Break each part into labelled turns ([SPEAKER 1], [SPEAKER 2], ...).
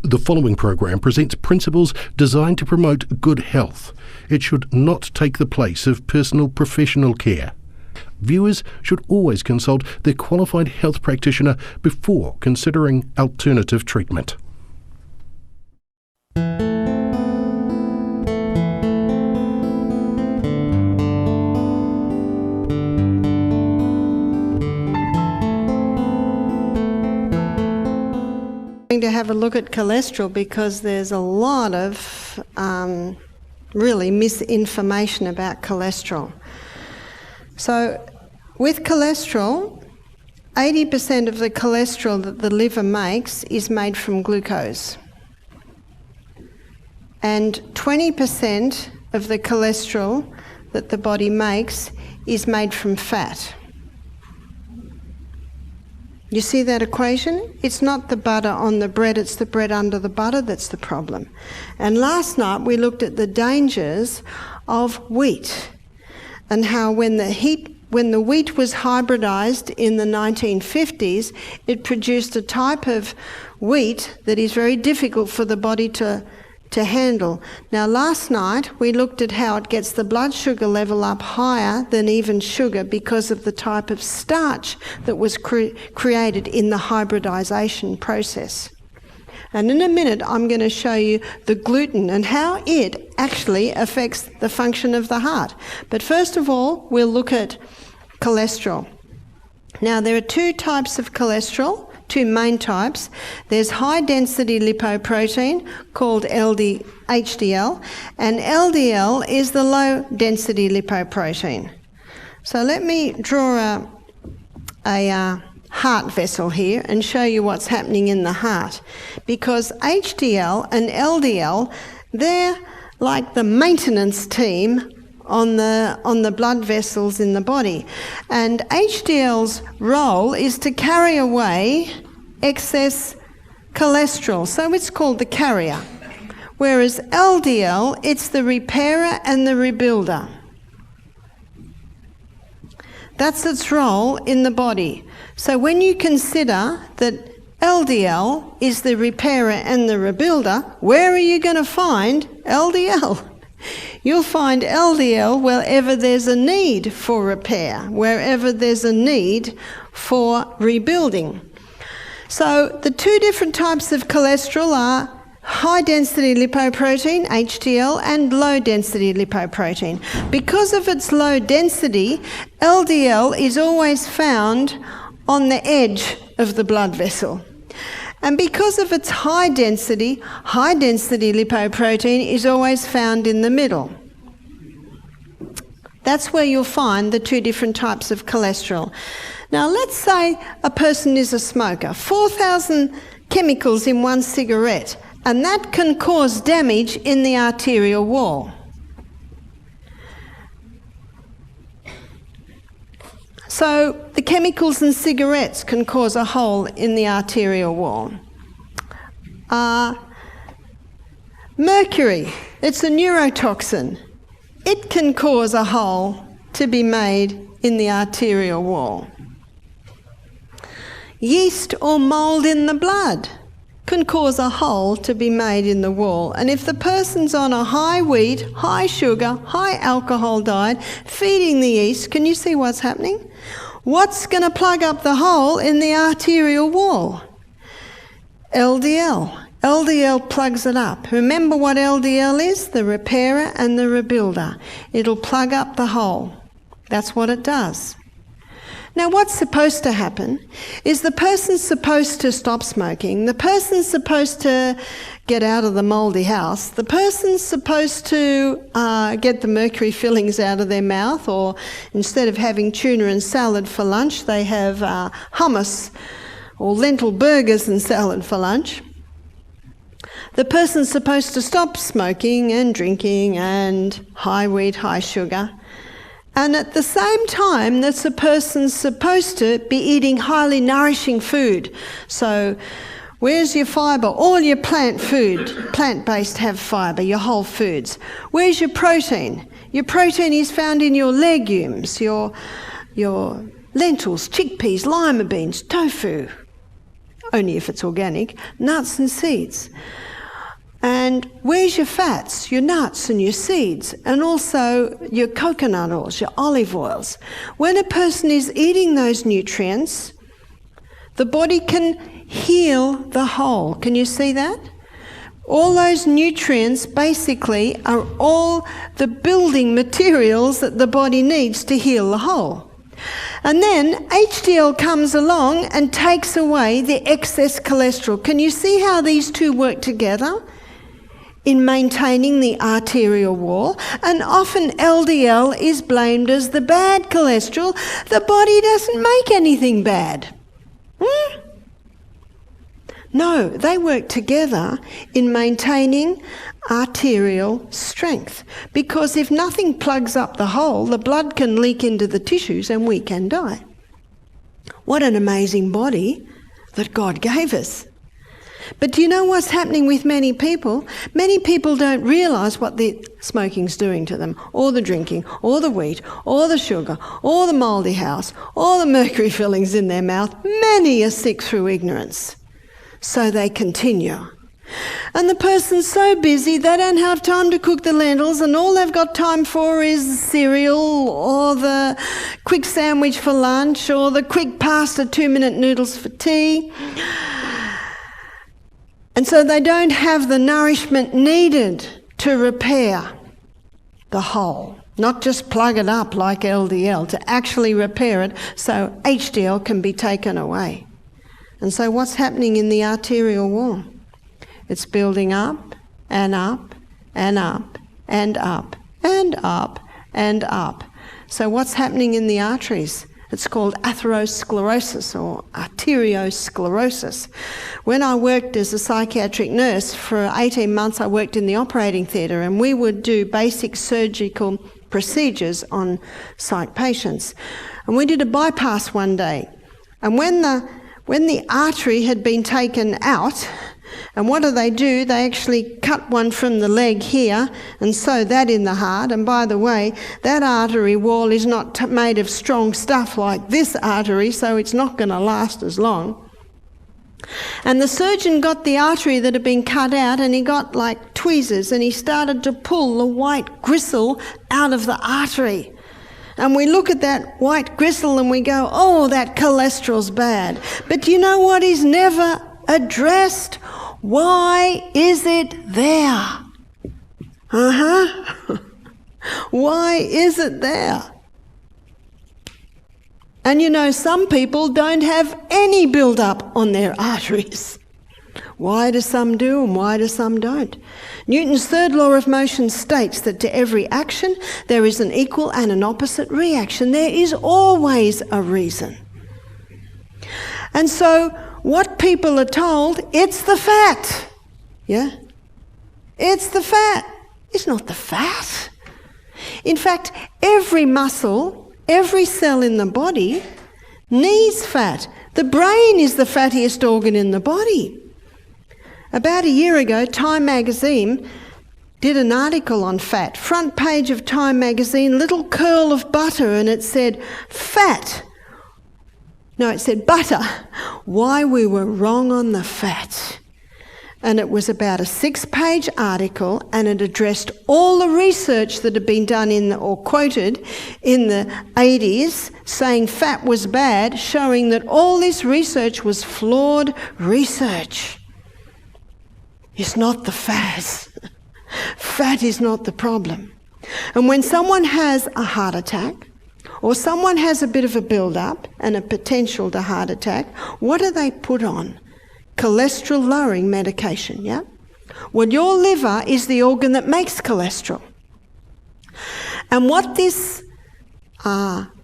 [SPEAKER 1] The following program presents principles designed to promote good health. It should not take the place of personal professional care. Viewers should always consult their qualified health practitioner before considering alternative treatment.
[SPEAKER 2] To have a look at cholesterol because there's a lot of really misinformation about cholesterol. So with cholesterol, 80% of the cholesterol that the liver makes is made from glucose, and 20% of the cholesterol that the body makes is made from fat. You see that equation? It's not the butter on the bread, it's the bread under the butter that's the problem. And last night we looked at the dangers of wheat and how when the wheat was hybridized in the 1950s, it produced a type of wheat that is very difficult for the body to handle. Now last night we looked at how it gets the blood sugar level up higher than even sugar because of the type of starch that was created in the hybridization process. And in a minute I'm going to show you the gluten and how it actually affects the function of the heart. But first of all we'll look at cholesterol. Now there are two types of cholesterol. Two main types. There's high density lipoprotein called HDL, and LDL is the low density lipoprotein. So let me draw a heart vessel here and show you what's happening in the heart, because HDL and LDL, they're like the maintenance team on the blood vessels in the body, and HDL's role is to carry away excess cholesterol, so it's called the carrier, whereas LDL, it's the repairer and the rebuilder. That's its role in the body. So when you consider that LDL is the repairer and the rebuilder, where are you going to find LDL? You'll find LDL wherever there's a need for repair, wherever there's a need for rebuilding. So the two different types of cholesterol are high density lipoprotein, HDL, and low density lipoprotein. Because of its low density, LDL is always found on the edge of the blood vessel. And because of its high density lipoprotein is always found in the middle. That's where you'll find the two different types of cholesterol. Now let's say a person is a smoker, 4,000 chemicals in one cigarette, and that can cause damage in the arterial wall. So the chemicals in cigarettes can cause a hole in the arterial wall. Mercury, it's a neurotoxin. It can cause a hole to be made in the arterial wall. Yeast or mould in the blood can cause a hole to be made in the wall. And if the person's on a high wheat, high sugar, high alcohol diet, feeding the yeast, can you see what's happening? What's going to plug up the hole in the arterial wall? LDL. LDL plugs it up. Remember what LDL is? The repairer and the rebuilder. It'll plug up the hole. That's what it does. Now what's supposed to happen is the person's supposed to stop smoking, the person's supposed to get out of the mouldy house, the person's supposed to get the mercury fillings out of their mouth, or instead of having tuna and salad for lunch they have hummus or lentil burgers and salad for lunch. The person's supposed to stop smoking and drinking and high wheat, high sugar. And at the same time, that's a person's supposed to be eating highly nourishing food. So where's your fibre? All your plant food, plant-based have fibre, your whole foods. Where's your protein? Your protein is found in your legumes, your lentils, chickpeas, lima beans, tofu. only if it's organic, nuts and seeds. And where's your fats? Your nuts and your seeds, and also your coconut oils, your olive oils. When a person is eating those nutrients, the body can heal the whole. Can you see that? All those nutrients basically are all the building materials that the body needs to heal the whole. And then HDL comes along and takes away the excess cholesterol. Can you see how these two work together in maintaining the arterial wall? And often LDL is blamed as the bad cholesterol. The body doesn't make anything bad. No, they work together in maintaining arterial strength. Because if nothing plugs up the hole, the blood can leak into the tissues and we can die. What an amazing body that God gave us. But do you know what's happening with many people? Many people don't realise what the smoking's doing to them, or the drinking, or the wheat, or the sugar, or the mouldy house, or the mercury fillings in their mouth. Many are sick through ignorance. So they continue. And the person's so busy they don't have time to cook the lentils, and all they've got time for is cereal, or the quick sandwich for lunch, or the quick pasta 2-minute noodles for tea. And so they don't have the nourishment needed to repair the whole. Not just plug it up like LDL, to actually repair it so HDL can be taken away. And so what's happening in the arterial wall? It's building up and up and up and up and up and up. So what's happening in the arteries? It's called atherosclerosis or arteriosclerosis. When I worked as a psychiatric nurse for 18 months, I worked in the operating theatre, and we would do basic surgical procedures on psych patients. And we did a bypass one day. And when the artery had been taken out, and what do? They actually cut one from the leg here and sew that in the heart. And by the way, that artery wall is not made of strong stuff like this artery, so it's not going to last as long. And the surgeon got the artery that had been cut out, and he got like tweezers, and he started to pull the white gristle out of the artery. And we look at that white gristle and we go, oh, that cholesterol's bad. But you know what is never addressed? Why is it there? Why is it there? And you know, some people don't have any build-up on their arteries. Why do some do and why do some don't? Newton's third law of motion states that to every action there is an equal and an opposite reaction. There is always a reason. And so what people are told, it's the fat. Yeah? It's the fat. It's not the fat. In fact, every muscle, every cell in the body needs fat. The brain is the fattiest organ in the body. About a year ago, Time magazine did an article on fat. Front page of Time magazine, little curl of butter, and it said, fat. No, it said butter. Why we were wrong on the fat. And it was about a 6-page article, and it addressed all the research that had been done or quoted in the 80s, saying fat was bad, showing that all this research was flawed research. It's not the fat. Fat is not the problem. And when someone has a heart attack, or someone has a bit of a build-up and a potential to heart attack, what do they put on? Cholesterol-lowering medication, yeah? Well, your liver is the organ that makes cholesterol. And what this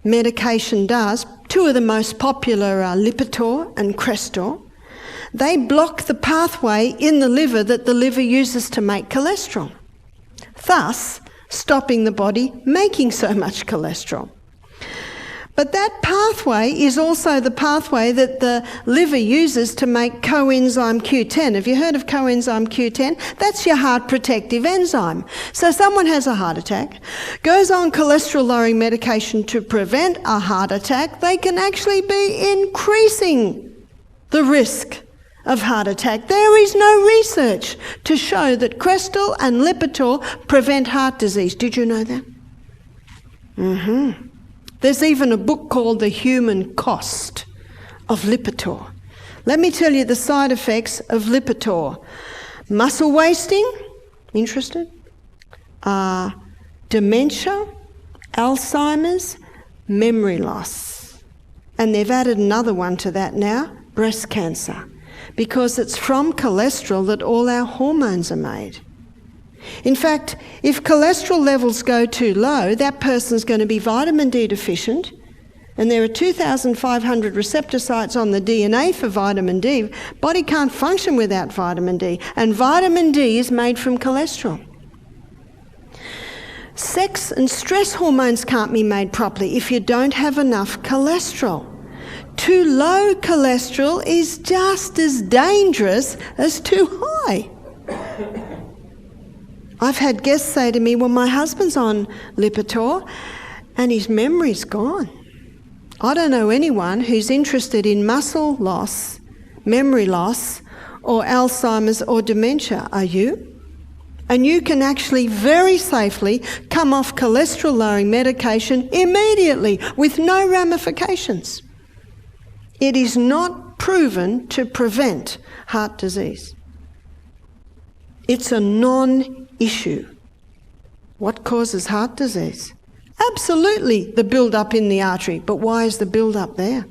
[SPEAKER 2] medication does, two of the most popular are Lipitor and Crestor. They block the pathway in the liver that the liver uses to make cholesterol, thus stopping the body making so much cholesterol. But that pathway is also the pathway that the liver uses to make coenzyme Q10. Have you heard of coenzyme Q10? That's your heart protective enzyme. So someone has a heart attack, goes on cholesterol-lowering medication to prevent a heart attack, they can actually be increasing the risk of heart attack. There is no research to show that Crestor and Lipitor prevent heart disease. Did you know that? There's even a book called The Human Cost of Lipitor. Let me tell you the side effects of Lipitor. Muscle wasting, interested? Dementia, Alzheimer's, memory loss. And they've added another one to that now, breast cancer, because it's from cholesterol that all our hormones are made. In fact, if cholesterol levels go too low, that person's going to be vitamin D deficient, and there are 2,500 receptor sites on the DNA for vitamin D. Body can't function without vitamin D, and vitamin D is made from cholesterol. Sex and stress hormones can't be made properly if you don't have enough cholesterol. Too low cholesterol is just as dangerous as too high. I've had guests say to me, well, my husband's on Lipitor and his memory's gone. I don't know anyone who's interested in muscle loss, memory loss, or Alzheimer's or dementia. Are you? And you can actually very safely come off cholesterol-lowering medication immediately with no ramifications. It is not proven to prevent heart disease. It's a non-issue. What causes heart disease? Absolutely the build-up in the artery. But why is the build-up there?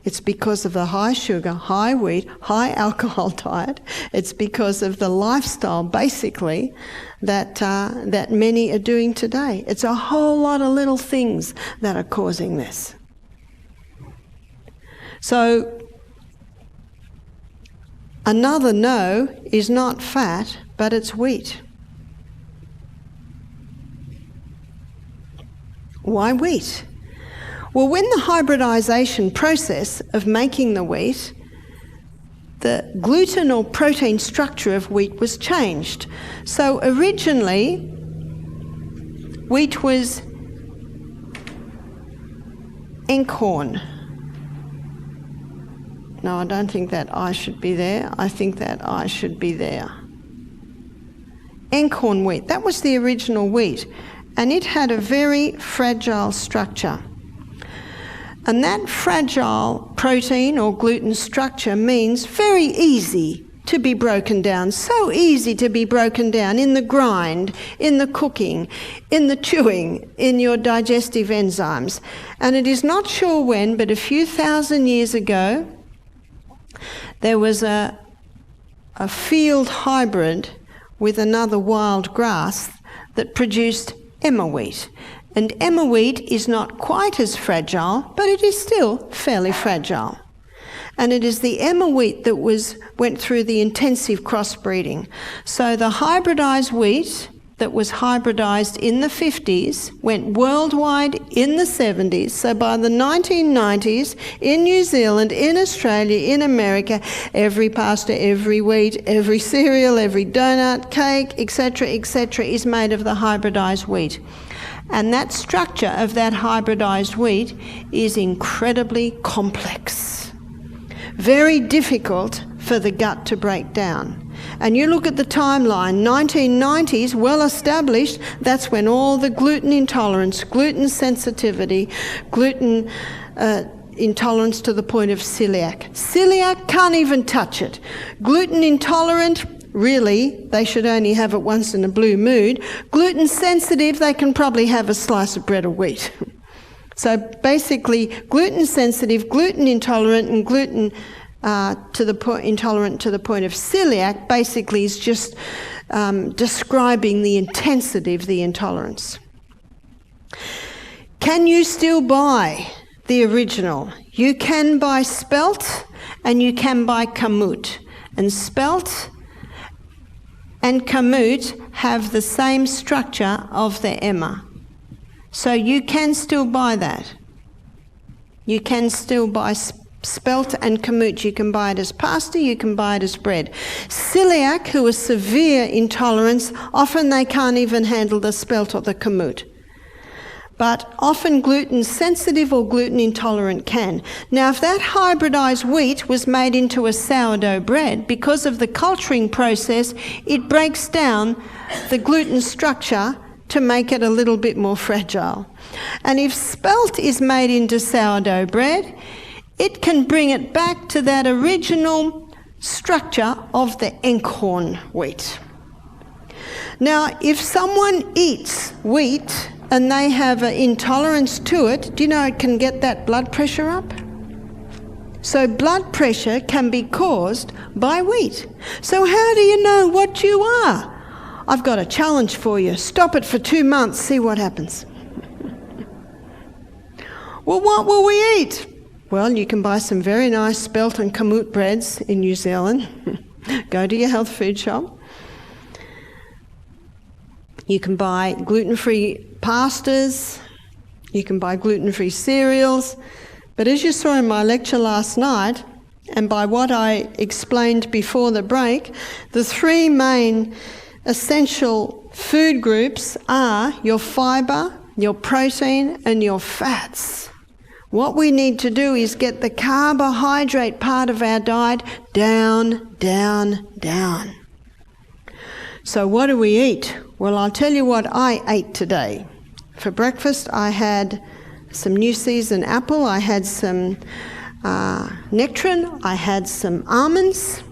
[SPEAKER 2] It's because of the high sugar, high wheat, high alcohol diet. It's because of the lifestyle, basically, that many are doing today. It's a whole lot of little things that are causing this. So, another no is not fat, but it's wheat. Why wheat? Well, when the hybridization process of making the wheat, the gluten or protein structure of wheat was changed. So originally, wheat was Encorn. No, I don't think that I should be there. I think that I should be there. Encorn wheat, that was the original wheat, and it had a very fragile structure. And that fragile protein or gluten structure means very easy to be broken down, so easy to be broken down in the grind, in the cooking, in the chewing, in your digestive enzymes. And it is not sure when, but a few thousand years ago, there was a field hybrid with another wild grass that produced emmer wheat. And emmer wheat is not quite as fragile, but it is still fairly fragile. And it is the emmer wheat that went through the intensive crossbreeding. So the hybridized wheat that was hybridized in the 50s went worldwide in the 70s. So by the 1990s, in New Zealand, in Australia, in America, every pasta, every wheat, every cereal, every donut, cake, etc., is made of the hybridized wheat. And that structure of that hybridized wheat is incredibly complex. Very difficult for the gut to break down. And you look at the timeline, 1990s, well established, that's when all the gluten intolerance, gluten sensitivity, gluten intolerance to the point of celiac. Celiac can't even touch it. Gluten intolerant, really, they should only have it once in a blue moon. Gluten sensitive, they can probably have a slice of bread or wheat. So basically, gluten sensitive, gluten intolerant, and gluten intolerant to the point of celiac basically is just describing the intensity of the intolerance. Can you still buy the original? You can buy spelt and you can buy kamut. And spelt and kamut have the same structure of the emmer. So you can still buy that. You can still buy spelt and kamut. You can buy it as pasta, you can buy it as bread. Celiac, who is severe intolerance, often they can't even handle the spelt or the kamut. but often gluten sensitive or gluten intolerant can. Now, if that hybridised wheat was made into a sourdough bread, because of the culturing process, it breaks down the gluten structure to make it a little bit more fragile. And if spelt is made into sourdough bread, it can bring it back to that original structure of the Enkhorn wheat. Now, if someone eats wheat and they have an intolerance to it, do you know it can get that blood pressure up? So blood pressure can be caused by wheat. So how do you know what you are? I've got a challenge for you. Stop it for 2 months, see what happens. Well, what will we eat? Well, you can buy some very nice spelt and kamut breads in New Zealand. Go to your health food shop. You can buy gluten-free pastas. You can buy gluten-free cereals. But as you saw in my lecture last night, and by what I explained before the break, the 3 main essential food groups are your fibre, your protein, and your fats. What we need to do is get the carbohydrate part of our diet down, down, down. So what do we eat? Well, I'll tell you what I ate today. For breakfast, I had some New Season apple, I had some nectarine, I had some almonds,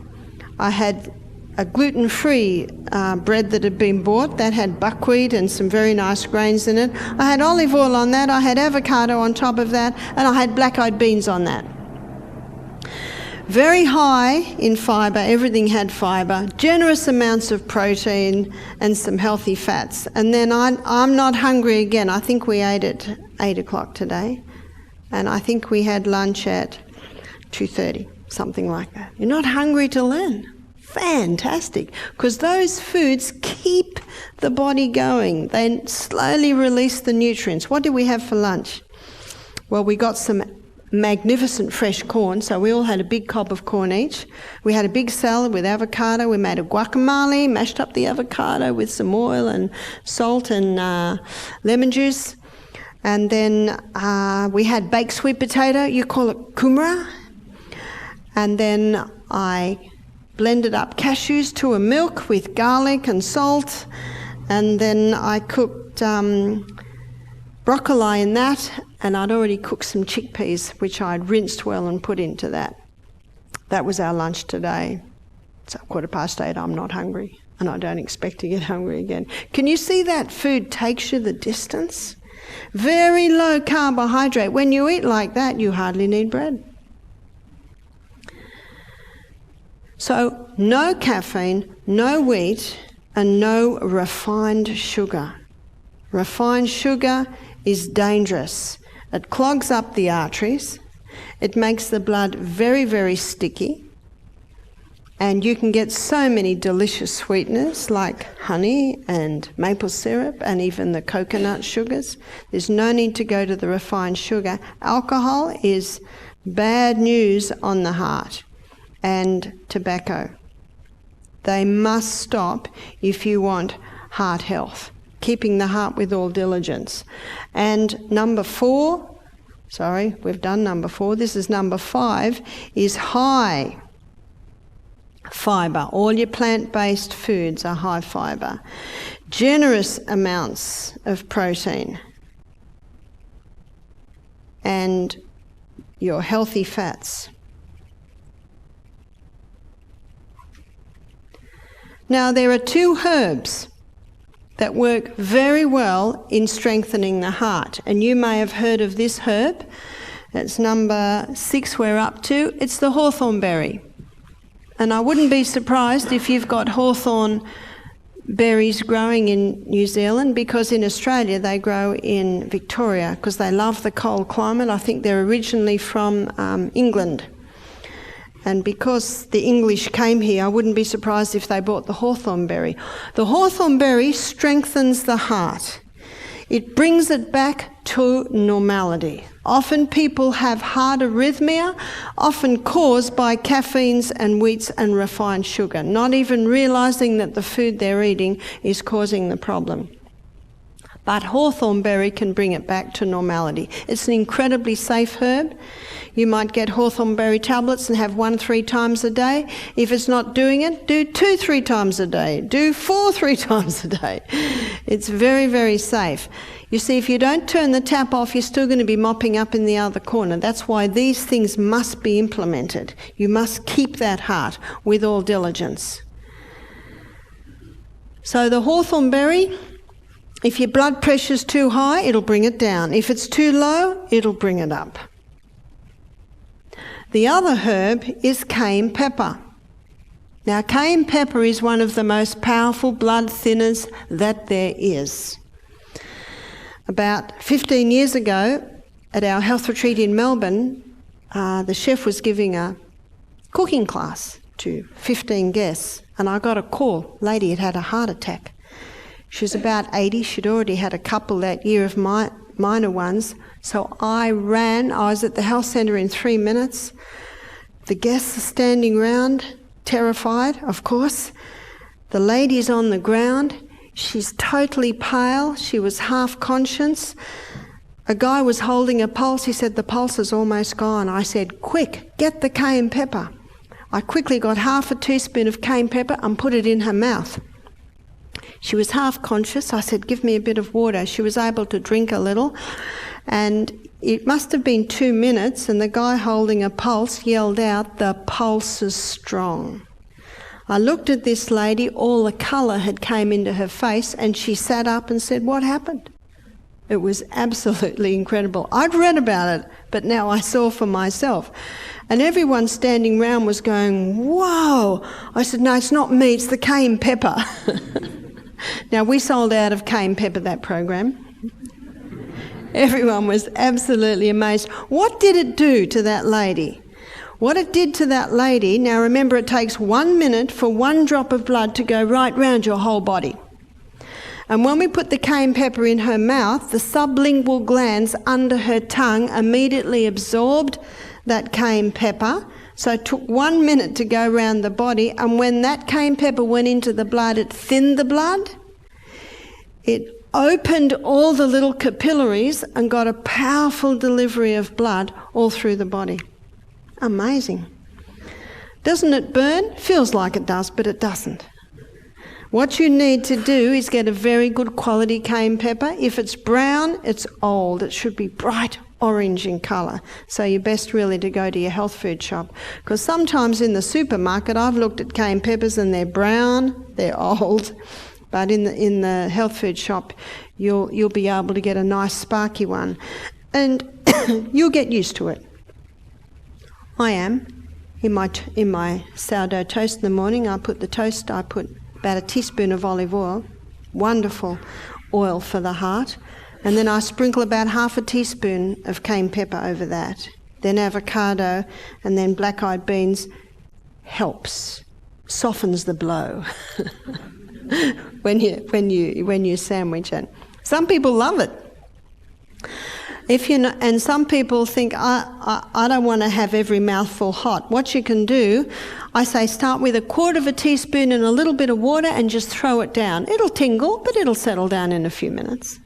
[SPEAKER 2] I had a gluten-free bread that had been bought that had buckwheat and some very nice grains in it. I had olive oil on that, I had avocado on top of that, and I had black-eyed beans on that. Very high in fibre, everything had fibre, generous amounts of protein and some healthy fats. And then I'm not hungry again. I think we ate at 8 o'clock today, and I think we had lunch at 2:30, something like that. You're not hungry till then. Fantastic, because those foods keep the body going. They slowly release the nutrients. What did we have for lunch? Well, we got some magnificent fresh corn, so we all had a big cob of corn each. We had a big salad with avocado. We made a guacamole, mashed up the avocado with some oil and salt and lemon juice. And then we had baked sweet potato. You call it kumara. And then I blended up cashews to a milk with garlic and salt, and then I cooked broccoli in that, and I'd already cooked some chickpeas which I'd rinsed well and put into that. That was our lunch today. It's 8:15. I'm not hungry, and I don't expect to get hungry again. Can you see that food takes you the distance? Very low carbohydrate. When you eat like that, you hardly need bread. So no caffeine, no wheat, and no refined sugar. Refined sugar is dangerous. It clogs up the arteries. It makes the blood very, very sticky. And you can get so many delicious sweeteners like honey and maple syrup and even the coconut sugars. There's no need to go to the refined sugar. Alcohol is bad news on the heart. And tobacco. They must stop if you want heart health, keeping the heart with all diligence. And number 4, sorry, we've done number 4, this is number 5, is high fibre. All your plant-based foods are high fibre. Generous amounts of protein. And your healthy fats. Now, there are 2 herbs that work very well in strengthening the heart, and you may have heard of this herb. It's number 6 we're up to. It's the hawthorn berry. And I wouldn't be surprised if you've got hawthorn berries growing in New Zealand, because in Australia they grow in Victoria because they love the cold climate. I think they're originally from England. And because the English came here, I wouldn't be surprised if they bought the hawthorn berry. The hawthorn berry strengthens the heart. It brings it back to normality. Often people have heart arrhythmia, often caused by caffeines and wheats and refined sugar, not even realising that the food they're eating is causing the problem. But hawthornberry can bring it back to normality. It's an incredibly safe herb. You might get hawthornberry tablets and have 1 3 times a day. If it's not doing it, do 2 3 times a day. Do 4 3 times a day. It's very, very safe. You see, if you don't turn the tap off, you're still going to be mopping up in the other corner. That's why these things must be implemented. You must keep that heart with all diligence. So the hawthornberry, if your blood pressure's too high, it'll bring it down. If it's too low, it'll bring it up. The other herb is cayenne pepper. Now, cayenne pepper is one of the most powerful blood thinners that there is. About 15 years ago, at our health retreat in Melbourne, the chef was giving a cooking class to 15 guests, and I got a call. Lady had had a heart attack. She was about 80. She'd already had a couple that year of minor ones. So I ran. I was at the health centre in 3 minutes. The guests are standing round, terrified, of course. The lady's on the ground. She's totally pale. She was half conscious. A guy was holding a pulse. He said, the pulse is almost gone. I said, quick, get the cayenne pepper. I quickly got half a teaspoon of cayenne pepper and put it in her mouth. She was half conscious. I said, give me a bit of water. She was able to drink a little. And it must have been 2 minutes, and the guy holding a pulse yelled out, the pulse is strong. I looked at this lady, all the colour had came into her face, and she sat up and said, what happened? It was absolutely incredible. I'd read about it, but now I saw for myself. And everyone standing round was going, whoa! I said, no, it's not me, it's the cayenne pepper. Now, we sold out of cayenne pepper that program. Everyone was absolutely amazed. What did it do to that lady? What it did to that lady, now remember it takes 1 minute for 1 drop of blood to go right round your whole body. And when we put the cayenne pepper in her mouth, the sublingual glands under her tongue immediately absorbed that cayenne pepper. So it took 1 minute to go round the body, and when that cayenne pepper went into the blood, it thinned the blood. It opened all the little capillaries and got a powerful delivery of blood all through the body. Amazing. Doesn't it burn? Feels like it does, but it doesn't. What you need to do is get a very good quality cayenne pepper. If it's brown, it's old. It should be bright orange in colour. So you're best really to go to your health food shop. Because sometimes in the supermarket, I've looked at cayenne peppers and they're brown, they're old. But in the health food shop, you'll be able to get a nice sparky one. And you'll get used to it. I am. In my sourdough toast in the morning, I put about a teaspoon of olive oil, wonderful oil for the heart, and then I sprinkle about half a teaspoon of cayenne pepper over that. Then avocado, and then black-eyed beans helps, softens the blow when you sandwich it. Some people love it. And some people think, I don't want to have every mouthful hot. What you can do, I say start with 1/4 teaspoon and a little bit of water and just throw it down. It'll tingle, but it'll settle down in a few minutes.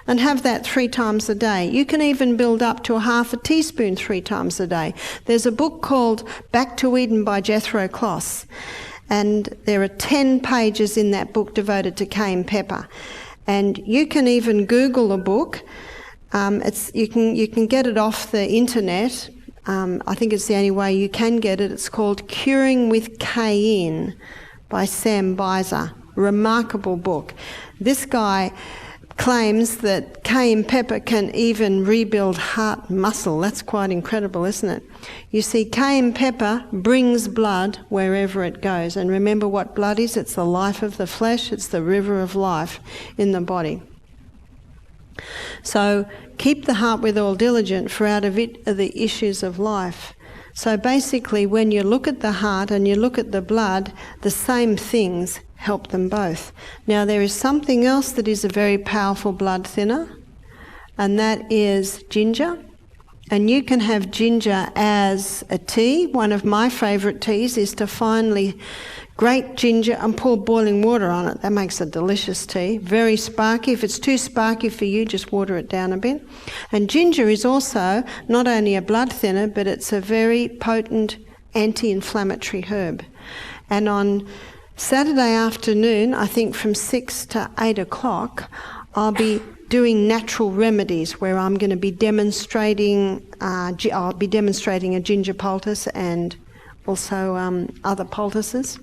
[SPEAKER 2] And have that 3 times a day. You can even build up to 1/2 teaspoon 3 times a day. There's a book called Back to Eden by Jethro Kloss. And there are 10 pages in that book devoted to cayenne pepper. And you can even Google a book. You can get it off the internet. I think it's the only way you can get it. It's called Curing with Cayenne by Sam Beiser. Remarkable book. This guy claims that cayenne pepper can even rebuild heart muscle. That's quite incredible, isn't it? You see, cayenne pepper brings blood wherever it goes. And remember what blood is? It's the life of the flesh. It's the river of life in the body. So keep the heart with all diligence, for out of it are the issues of life. So basically, when you look at the heart and you look at the blood, the same things help them both. Now, there is something else that is a very powerful blood thinner, and that is ginger. And you can have ginger as a tea. One of my favourite teas is to finely grate ginger and pour boiling water on it. That makes a delicious tea. Very sparky. If it's too sparky for you, just water it down a bit. And ginger is also not only a blood thinner, but it's a very potent anti-inflammatory herb. And on Saturday afternoon, I think from 6 to 8 o'clock, I'll be doing natural remedies where I'm going to be demonstrating, I'll be demonstrating a ginger poultice and also other poultices.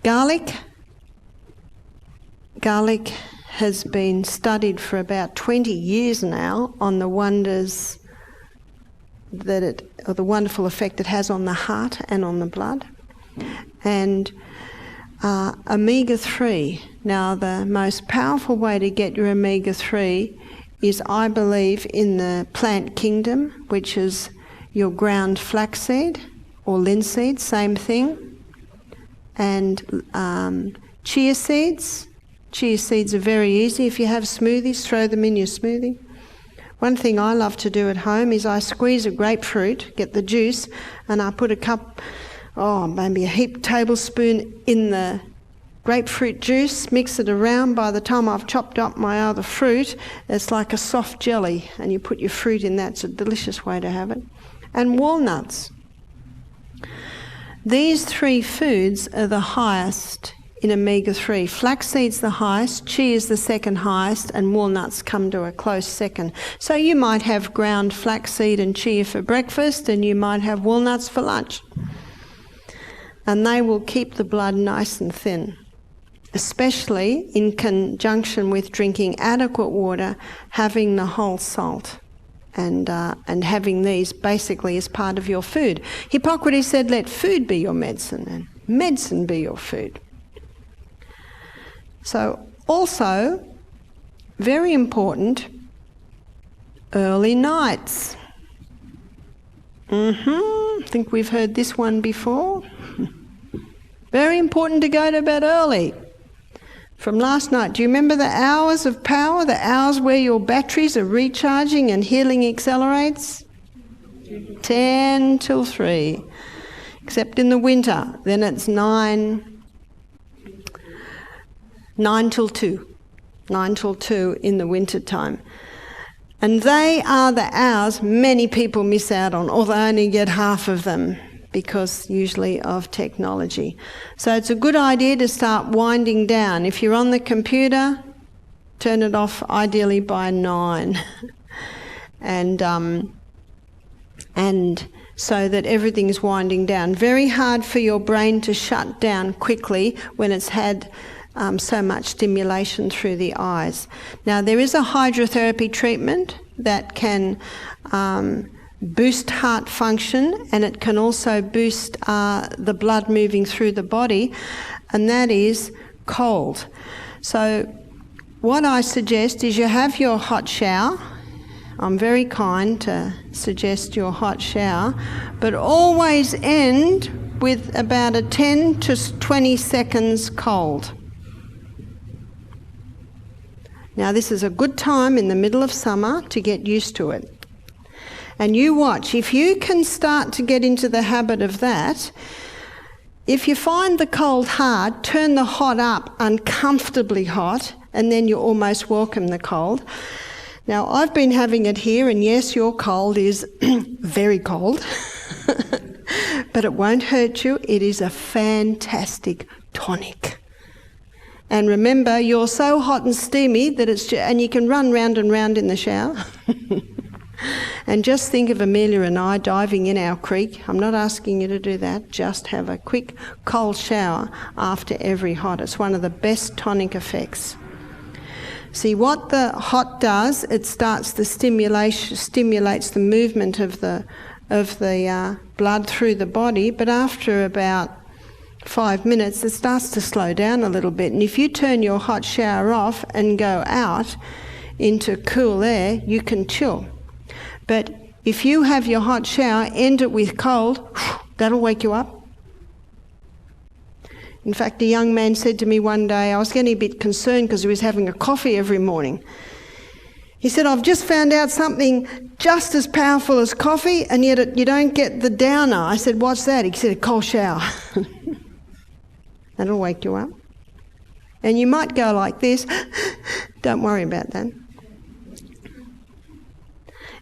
[SPEAKER 2] Garlic has been studied for about 20 years now on the wonders that or the wonderful effect it has on the heart and on the blood. And omega-3. Now, the most powerful way to get your omega-3 is, I believe, in the plant kingdom, which is your ground flaxseed or linseed, same thing. And chia seeds. Chia seeds are very easy. If you have smoothies, throw them in your smoothie. One thing I love to do at home is I squeeze a grapefruit, get the juice, and I put a cup, maybe a heaped tablespoon in the grapefruit juice, mix it around. By the time I've chopped up my other fruit, it's like a soft jelly, and you put your fruit in that. It's a delicious way to have it. And walnuts. These three foods are the highest in omega-3. Flaxseed's the highest, chia is the second highest, and walnuts come to a close second. So you might have ground flaxseed and chia for breakfast, and you might have walnuts for lunch. And they will keep the blood nice and thin, especially in conjunction with drinking adequate water, having the whole salt, and having these basically as part of your food. Hippocrates said, let food be your medicine, and medicine be your food. So also, very important, early nights. I think we've heard this one before. Very important to go to bed early. From last night, do you remember the hours of power, the hours where your batteries are recharging and healing accelerates? 10 till 3, except in the winter. Then it's 9 till 2. 9 till 2 in the winter time. And they are the hours many people miss out on, or they only get half of them because usually of technology. So it's a good idea to start winding down. If you're on the computer, turn it off ideally by 9. and so that everything's winding down. Very hard for your brain to shut down quickly when it's had so much stimulation through the eyes. Now, there is a hydrotherapy treatment that can boost heart function, and it can also boost the blood moving through the body, and that is cold. So what I suggest is you have your hot shower. I'm very kind to suggest your hot shower, but always end with about a 10 to 20 seconds cold. Now, this is a good time in the middle of summer to get used to it. And you watch, if you can start to get into the habit of that, if you find the cold hard, turn the hot up uncomfortably hot, and then you almost welcome the cold. Now, I've been having it here, and yes, your cold is very cold, but it won't hurt you. It is a fantastic tonic. And remember, you're so hot and steamy that and you can run round and round in the shower. And just think of Amelia and I diving in our creek. I'm not asking you to do that. Just have a quick cold shower after every hot. It's one of the best tonic effects. See, what the hot does, it starts the stimulates the movement of the blood through the body, but after about 5 minutes, it starts to slow down a little bit. And if you turn your hot shower off and go out into cool air, you can chill. But if you have your hot shower, end it with cold, that'll wake you up. In fact, a young man said to me one day, I was getting a bit concerned because he was having a coffee every morning. He said, I've just found out something just as powerful as coffee, and yet you don't get the downer. I said, what's that? He said, a cold shower. That'll wake you up. And you might go like this. Don't worry about that.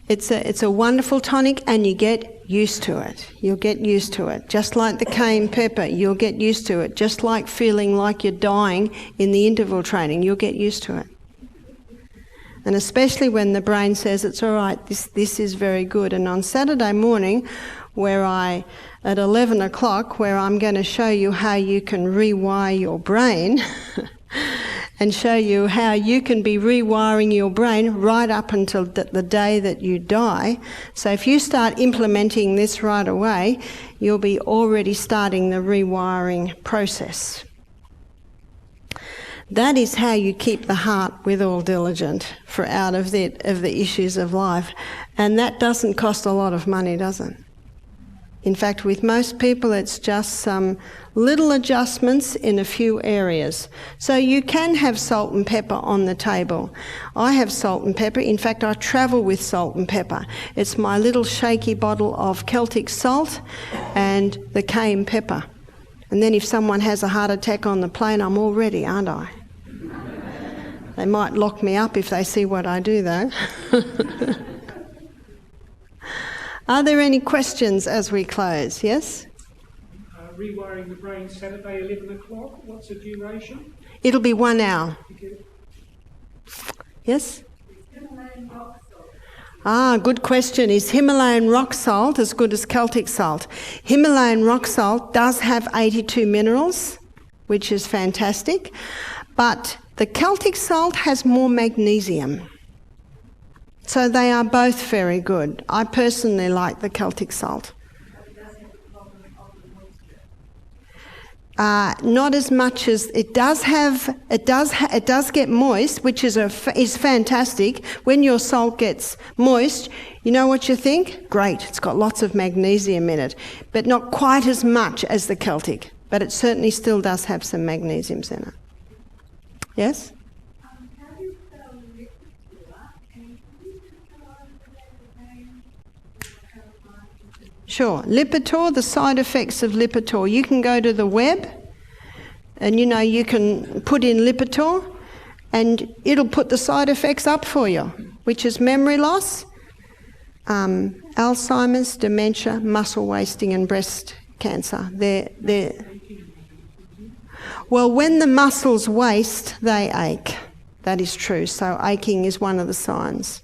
[SPEAKER 2] It's a wonderful tonic, and you get used to it. You'll get used to it. Just like the cayenne pepper, you'll get used to it. Just like feeling like you're dying in the interval training, you'll get used to it. And especially when the brain says, it's all right, this is very good. And on Saturday morning, at 11 o'clock, where I'm going to show you how you can rewire your brain and show you how you can be rewiring your brain right up until the day that you die. So if you start implementing this right away, you'll be already starting the rewiring process. That is how you keep the heart with all diligent for out of the issues of life. And that doesn't cost a lot of money, does it? In fact, with most people, it's just some little adjustments in a few areas. So you can have salt and pepper on the table. I have salt and pepper. In fact, I travel with salt and pepper. It's my little shaky bottle of Celtic salt and the cayenne pepper. And then if someone has a heart attack on the plane, I'm all ready, aren't I? They might lock me up if they see what I do, though. Are there any questions as we close? Yes?
[SPEAKER 3] Rewiring the brain, Saturday, 11 o'clock. What's the duration?
[SPEAKER 2] It'll be 1 hour. Yes?
[SPEAKER 4] Himalayan rock salt.
[SPEAKER 2] Good question. Is Himalayan rock salt as good as Celtic salt? Himalayan rock salt does have 82 minerals, which is fantastic, but the Celtic salt has more magnesium. So they are both very good. I personally like the Celtic salt. Not as much as it does have. It does get moist, which is fantastic. When your salt gets moist, you know what you think? Great, it's got lots of magnesium in it, but not quite as much as the Celtic. But it certainly still does have some magnesiums in it. Yes?
[SPEAKER 4] How do you spell Lipitor? And can you describe the name?
[SPEAKER 2] Sure. Lipitor, the side effects of Lipitor. You can go to the web and, you can put in Lipitor and it'll put the side effects up for you, which is memory loss, Alzheimer's, dementia, muscle wasting and breast cancer. Well, when the muscles waste, they ache. That is true. So aching is one of the signs.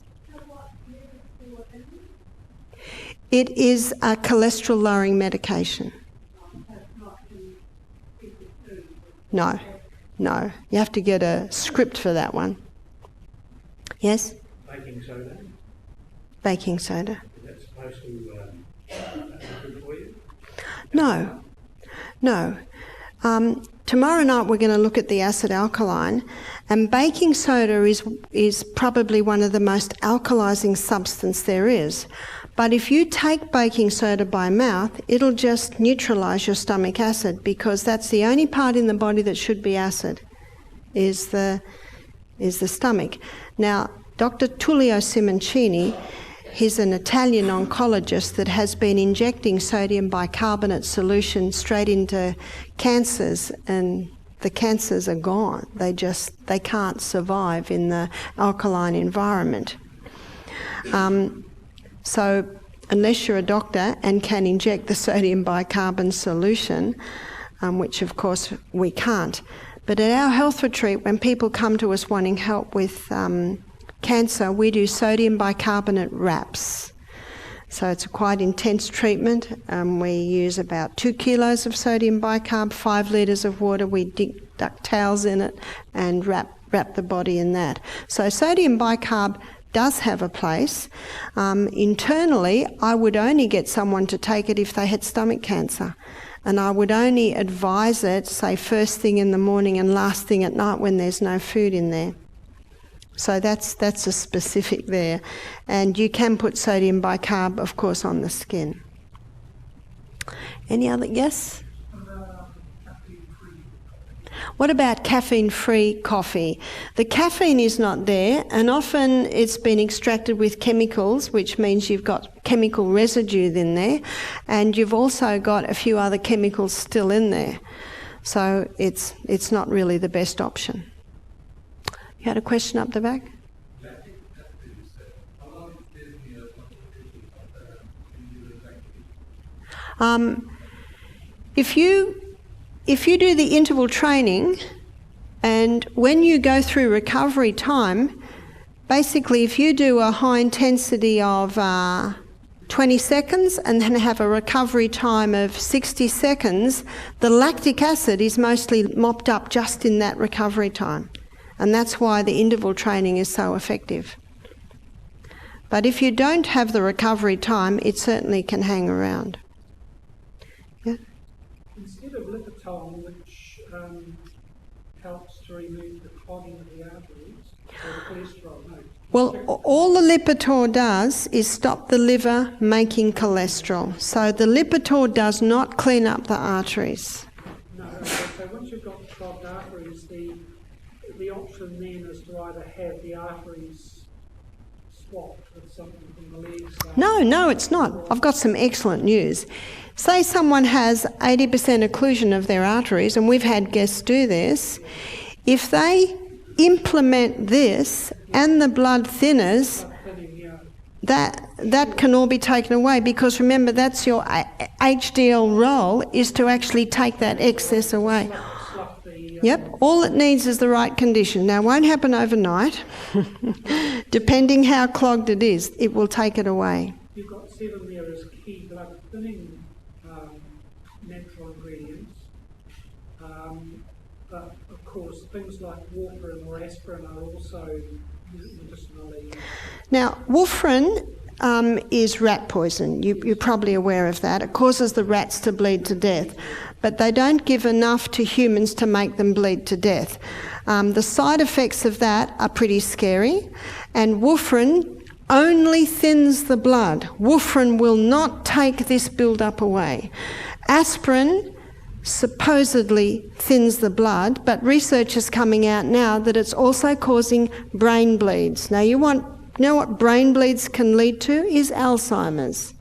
[SPEAKER 2] It is a cholesterol-lowering medication. No. You have to get a script for that one. Yes?
[SPEAKER 3] Baking soda.
[SPEAKER 2] Baking soda.
[SPEAKER 3] Is that supposed to be good for you?
[SPEAKER 2] No. Tomorrow night we're going to look at the acid alkaline, and baking soda is probably one of the most alkalizing substance there is. But if you take baking soda by mouth, it'll just neutralise your stomach acid, because that's the only part in the body that should be acid, is the stomach. Now, Dr. Tullio Simoncini, he's an Italian oncologist that has been injecting sodium bicarbonate solution straight into cancers, and the cancers are gone. They can't survive in the alkaline environment. So unless you're a doctor and can inject the sodium bicarbonate solution, which of course we can't. But at our health retreat, when people come to us wanting help with cancer, we do sodium bicarbonate wraps. So it's a quite intense treatment. We use about 2 kilos of sodium bicarb, 5 litres of water. We duck towels in it and wrap the body in that. So sodium bicarb does have a place. Internally, I would only get someone to take it if they had stomach cancer. And I would only advise it, say, first thing in the morning and last thing at night when there's no food in there. So that's a specific there. And you can put sodium bicarb, of course, on the skin. Any other? Yes? What about caffeine-free coffee? The caffeine is not there, and often it's been extracted with chemicals, which means you've got chemical residue in there, and you've also got a few other chemicals still in there. So it's not really the best option. You had a question up the back? If you do the interval training, and when you go through recovery time, basically if you do a high intensity of 20 seconds and then have a recovery time of 60 seconds, the lactic acid is mostly mopped up just in that recovery time. And that's why the interval training is so effective. But if you don't have the recovery time, it certainly can hang around. Yeah?
[SPEAKER 3] Instead of Lipitor, which helps to remove the clogging of the arteries, or the cholesterol, no.
[SPEAKER 2] Well, all the Lipitor does is stop the liver making cholesterol. So the Lipitor does not clean up the arteries.
[SPEAKER 3] No, so once you've got clogged arteries, the option then is to either have the arteries swapped with something from the legs.
[SPEAKER 2] No, it's not. I've got some excellent news. Say someone has 80% occlusion of their arteries, and we've had guests do this. If they implement this and the blood thinners, that can all be taken away, because remember, that's your HDL role, is to actually take that excess away. Yep, all it needs is the right condition. Now, it won't happen overnight. Depending how clogged it is, it will take it away.
[SPEAKER 3] You've got 7 there as key blood thinning natural ingredients. But of course, things like warfarin or aspirin are also medicinally.
[SPEAKER 2] Now, warfarin is rat poison. You're probably aware of that. It causes the rats to bleed to death. But they don't give enough to humans to make them bleed to death. The side effects of that are pretty scary. And warfarin only thins the blood. Warfarin will not take this build-up away. Aspirin supposedly thins the blood, but research is coming out now that it's also causing brain bleeds. Now, you know what brain bleeds can lead to is Alzheimer's.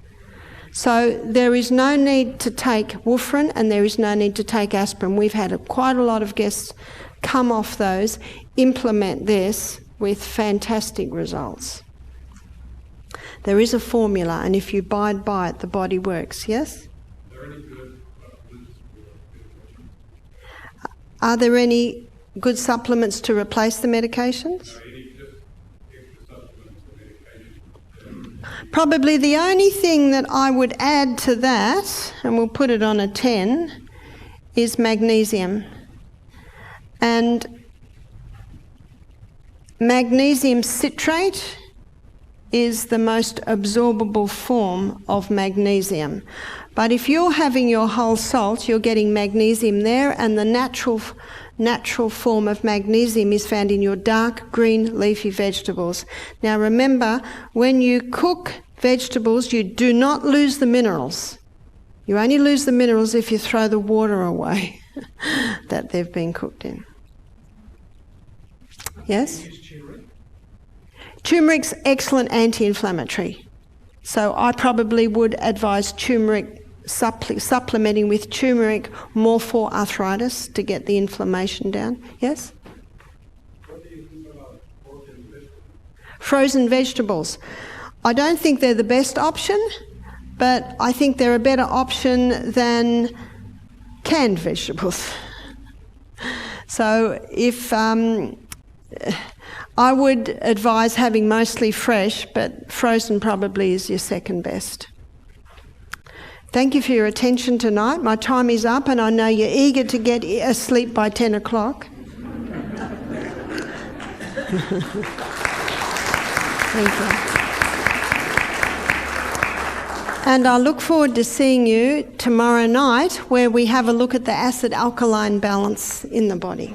[SPEAKER 2] So there is no need to take warfarin and there is no need to take aspirin. We've had quite a lot of guests come off those, implement this with fantastic results. There is a formula, and if you abide by it, the body works, yes? Are there any good supplements to replace the medications? Probably the only thing that I would add to that, and we'll put it on a 10, is magnesium. And magnesium citrate is the most absorbable form of magnesium. But if you're having your whole salt, you're getting magnesium there, and the natural form of magnesium is found in your dark green leafy vegetables. Now remember, when you cook vegetables, you do not lose the minerals. You only lose the minerals if you throw the water away that they've been cooked in. Yes? Turmeric's excellent anti-inflammatory. So I probably would advise turmeric, supplementing with turmeric more for arthritis to get the inflammation down. Yes?
[SPEAKER 5] What do you think about frozen vegetables?
[SPEAKER 2] Frozen vegetables. I don't think they're the best option, but I think they're a better option than canned vegetables. So if I would advise having mostly fresh, but frozen probably is your second best. Thank you for your attention tonight. My time is up and I know you're eager to get asleep by 10 o'clock. Thank you. And I look forward to seeing you tomorrow night, where we have a look at the acid-alkaline balance in the body.